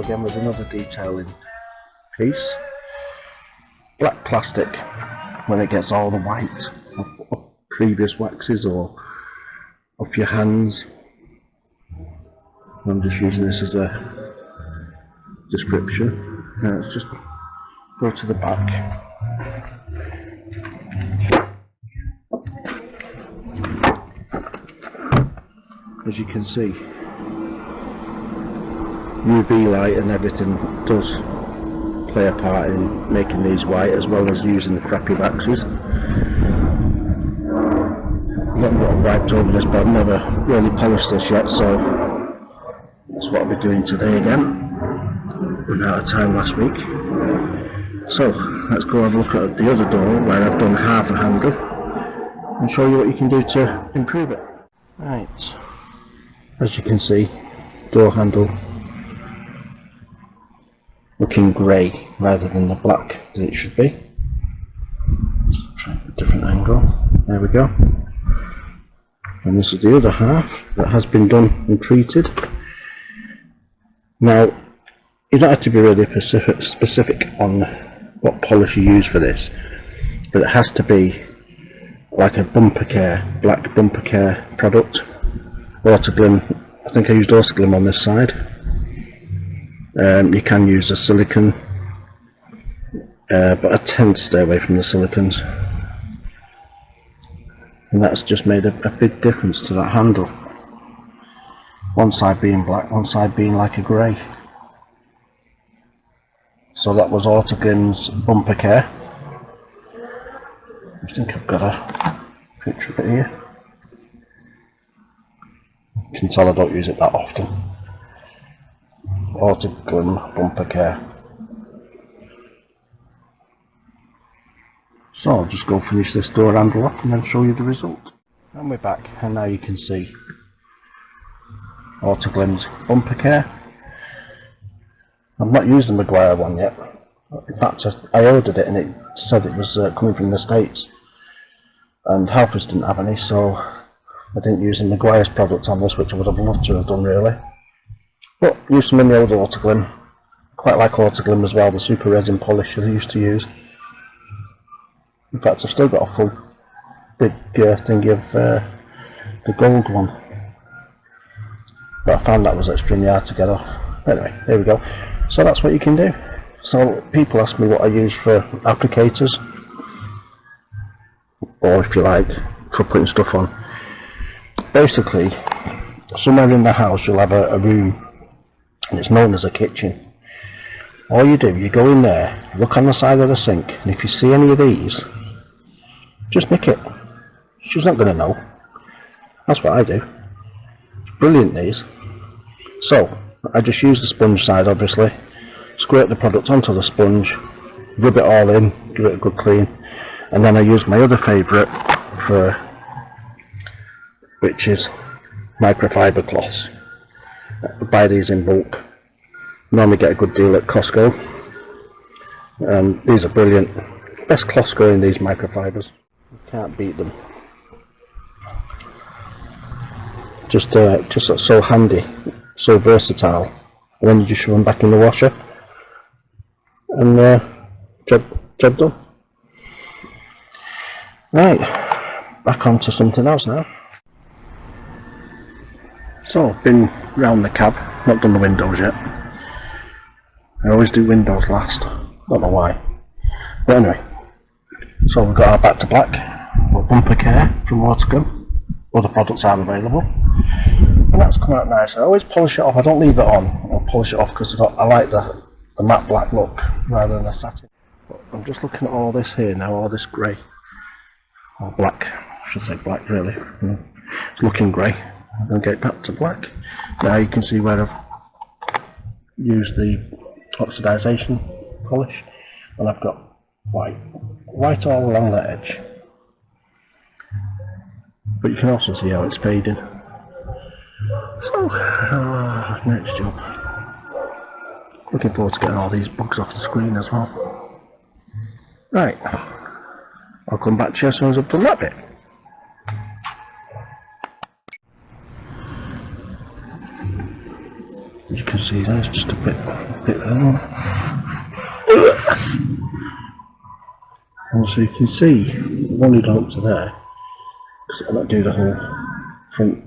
again with another detailing piece. Black plastic when it gets all the white of previous waxes or off your hands. I'm just using this as a description. Let's just go to the back. As you can see, UV light and everything does play a part in making these white, as well as using the crappy waxes. I've not got wiped over this, but I've never really polished this yet, so that's what I'll be doing today again. Ran out of time last week. So let's go have a look at the other door where I've done half a handle and show you what you can do to improve it. Right, as you can see, door handle looking grey rather than the black as it should be. Try a different angle. There we go. And this is the other half that has been done and treated. Now, you don't have to be really specific on what polish you use for this, but it has to be like a bumper care, black bumper care product. Autoglym, I think I used Autoglym on this side. You can use a silicone, but I tend to stay away from the silicones, and that's just made a big difference to that handle. One side being black, one side being like a grey. So that was Autoglym's bumper care. I think I've got a picture of it here. You can tell I don't use it that often. Autoglym bumper care. So I'll just go finish this door handle up and then show you the result. And we're back, and now you can see Autoglym's bumper care. I've not used the Maguire one yet. In fact, I ordered it and it said it was coming from the States, and Halfords didn't have any, so I didn't use the Maguire's product on this, which I would have loved to have done really. But used some in the old Autoglym. Quite like Autoglym as well, the super resin polish I used to use. In fact, I've still got a full big thingy of the gold one, but I found that was extremely hard to get off. Anyway, there we go. So that's what you can do. So people ask me what I use for applicators, or if you like, for putting stuff on. Basically, somewhere in the house you'll have a room, and it's known as a kitchen. All you do, you go in there, look on the side of the sink, and if you see any of these, just nick it. She's not going to know. That's what I do. Brilliant, these. So I just use the sponge side, obviously, squirt the product onto the sponge, rub it all in, give it a good clean, and then I use my other favourite for, which is microfiber cloths. I buy these in bulk. Normally get a good deal at Costco, and these are brilliant. Best cloths going, these microfibers. You can't beat them. Just so handy, so versatile. And then you just shove them back in the washer, and job done. Right, back onto something else now. So I've been round the cab, not done the windows yet. I always do windows last, don't know why. But anyway, so we've got our back to black, bumper care from Motorhome. Other products are available, and that's come out nice. I always polish it off. I don't leave it on. I'll polish it off because I like the matte black look rather than a satin. But I'm just looking at all this here now, all this grey, or black. I should say black really. It's looking grey. I'm going to get back to black. Now you can see where I've used the oxidisation polish, and I've got white all along that edge. But you can also see how it's fading. So, next job. Looking forward to getting all these bugs off the screen as well. Right, I'll come back to you as soon as I've done that bit. As you can see, there's just a bit there. And so you can see, I've only done up to there, because I might do the whole front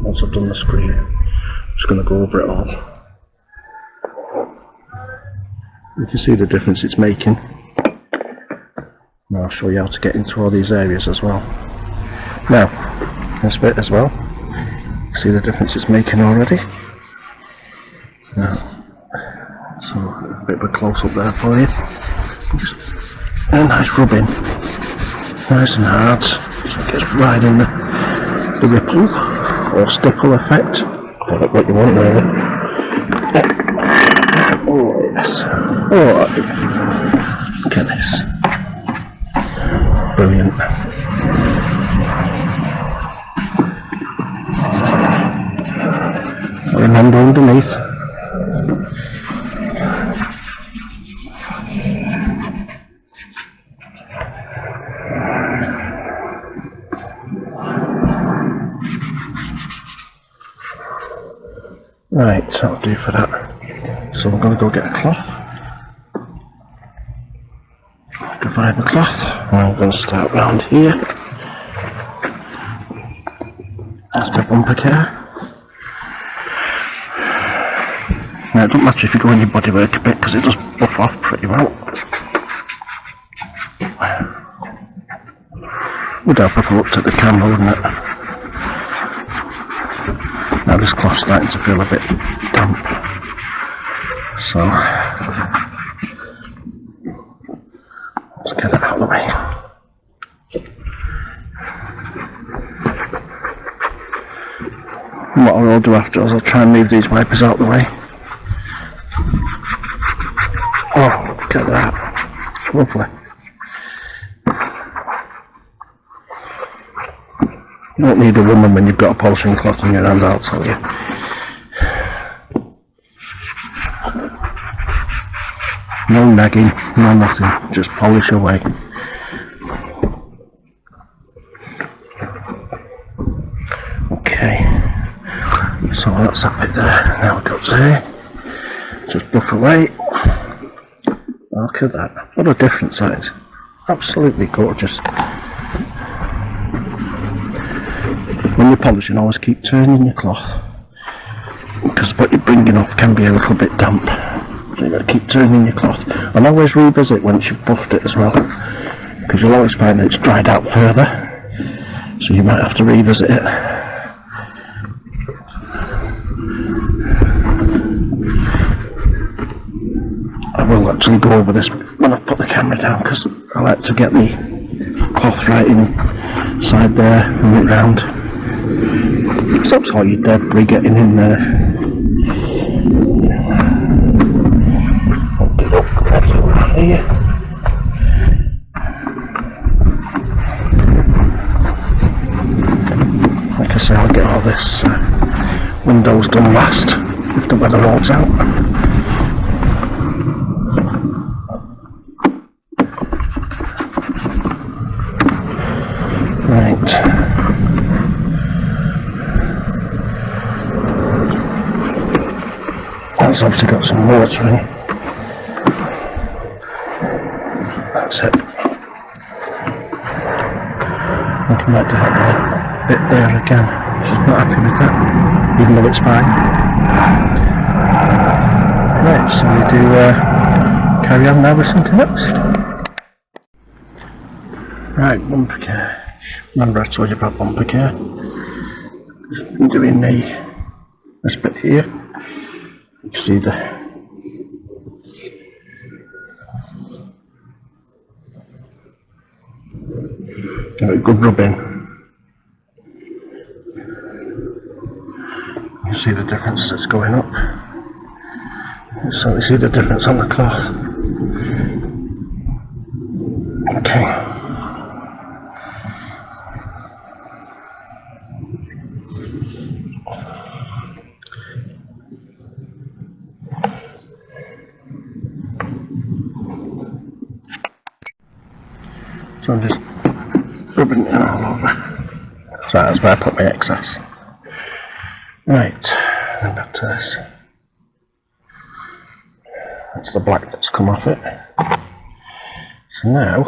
once I've done the screen. I'm just going to go over it all. You can see the difference it's making. And I'll show you how to get into all these areas as well. Now, this bit as well. See the difference it's making already? Now, so a bit of a close up there for you. Just a nice rubbing. Nice and hard. So it gets right in the ripple or stipple effect. Call it what you want really. Oh yes. Oh, look at this. Brilliant. Remember underneath. Right, that'll do for that. So I'm going to go get a cloth. Divide the cloth, and I'm going to start round here. That's my bumper care. Now it doesn't matter if you go in your bodywork a bit because it does buff off pretty well. Would help if I looked at the camera, wouldn't it? Now this cloth's starting to feel a bit damp. So let's get it out of the way. And what I'll do after is I'll try and move these wipers out of the way. Oh, look at that. Lovely. You don't need a woman when you've got a polishing cloth in your hand, I'll tell you. No nagging, no nothing, just polish away. Okay, so that's that bit there. Now we've got to here. Just buff away. Look at that. What a difference that is. Absolutely gorgeous. When you're polishing, always keep turning your cloth, because what you're bringing off can be a little bit damp. So you've got to keep turning your cloth, and always revisit once you've buffed it as well, because you'll always find that it's dried out further, so you might have to revisit it. I will actually go over this when I put the camera down, because I like to get the cloth right inside there and look round. Stops all your debris getting in there. Hold it up, that's around here. Like I say, I'll get all this windows done last if the weather holds out. Right. That's obviously got some water in it. That's it. I think I might do that bit there again. She's not happy with that, even though it's fine. Right, so we do carry on now with something else. Right, bumper care. Remember I told you about bumper care? Just been doing this bit here. You can see the good rubbing. You see the difference that's going up. So you see the difference on the cloth. Okay. So I'm just rubbing it all over. So that's where I put my excess. Right, and back to this. That's the black that's come off it. So now,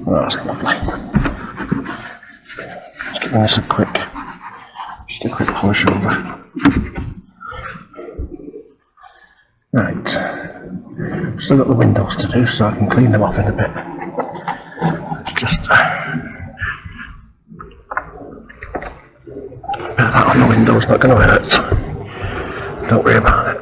oh, that's lovely. Just giving this a quick polish over. Right, still got the windows to do, so I can clean them off in a bit. It's just that on the window's not going to hurt. Don't worry about it.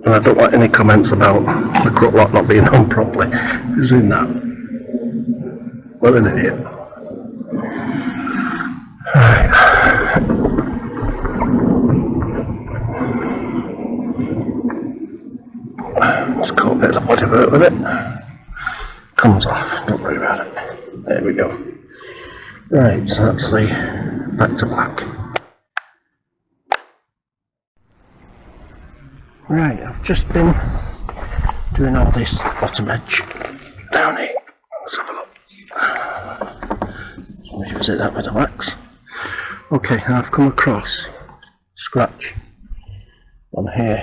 And I don't want any comments about the cut lock not being on properly. Who's in that? What an idiot. Right. Just cut a bit of the bodywork with it. Comes off, don't worry about it. There we go. Right, so that's the back to black. Right, I've just been doing all this bottom edge down here. Let's have a look. Let me visit that bit of wax. Okay, I've come across scratch on here.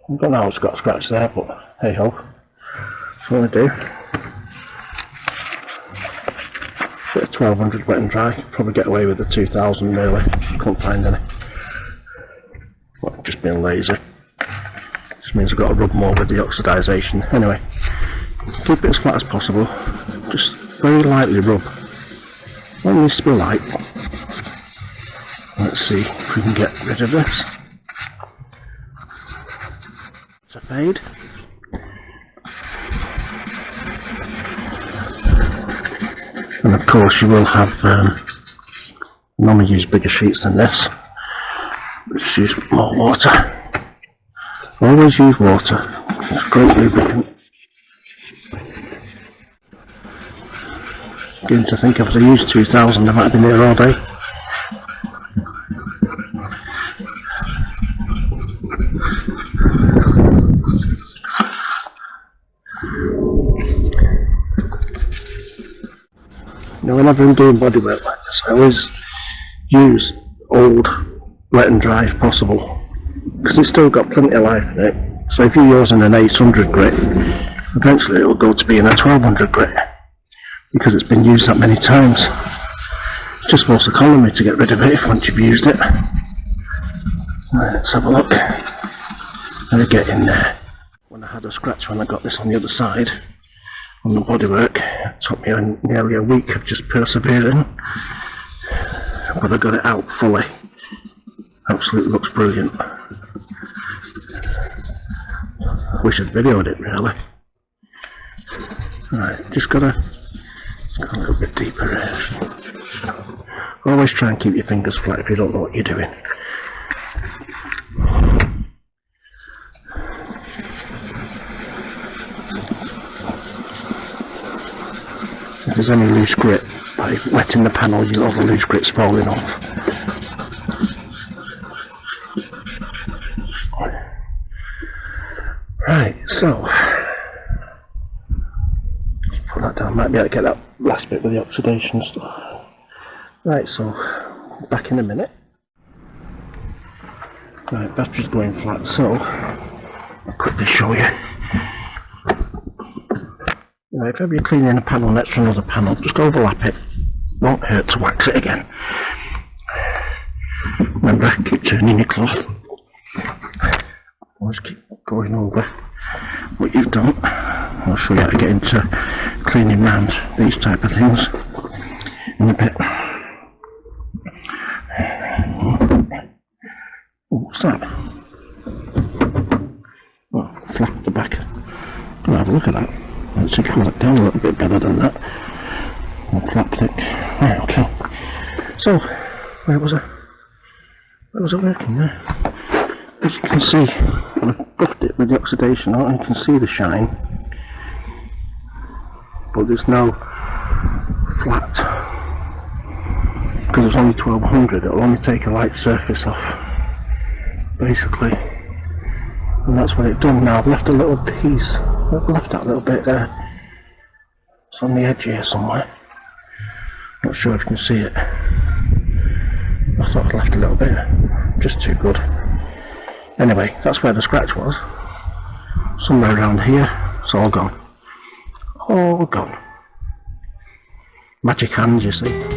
I don't know how it's got a scratch there, but hey ho. That's what I do. Bit of 1200 wet and dry. Probably get away with the 2000 really. Couldn't find any. Well, just being lazy. Just means I've got to rub more with the oxidisation. Anyway, keep it as flat as possible. Just very lightly rub. It needs to be light. Let's see if we can get rid of this. It's a fade. And of course you will have, normally use bigger sheets than this. Just use more water. Always use water. It's great lubricant. Beginning to think if I used 2000 I might have been here all day. Now whenever I'm doing bodywork like this I always use old wet and dry if possible, because it's still got plenty of life in it. So if you're using an 800 grit, eventually it will go to being a 1200 grit because it's been used that many times. It's just most economy to get rid of it once you've used it. Right, let's have a look. Let me get in there. When I had a scratch when I got this on the other side on the bodywork, it took me nearly a week of just persevering, but I got it out fully. Absolutely looks brilliant. Wish I'd videoed it really. Right, just gotta go a little bit deeper here. Always try and keep your fingers flat if you don't know what you're doing. If there's any loose grit, by wetting the panel you'll have the loose grits falling off. Right, so let's put that down. Might be able to get that last bit with the oxidation stuff. Right, so back in a minute. Right, battery's going flat, so I'll quickly show you. Right, if ever you're cleaning a panel next to another panel, just overlap it. Won't hurt to wax it again. Remember, keep turning your cloth. Always keep going over what you've done. I'll show you how to get into cleaning round these type of things in a bit. Oh, what's that? Oh, flap at the back. Gonna have a look at that. Let's see, cool it down a little bit better than that. More flap thick. Right, okay. So, where was I working there? As you can see, I've buffed it with the oxidation out and you can see the shine, but there's no flat because it's only 1200. It'll only take a light surface off. basically, and that's what it done. Now I've left a little piece, I've left that little bit there, it's on the edge here somewhere, not sure if you can see it. I thought I'd left a little bit, just too good. Anyway, that's where the scratch was, somewhere around here. It's all gone, all gone. Magic hands, you see.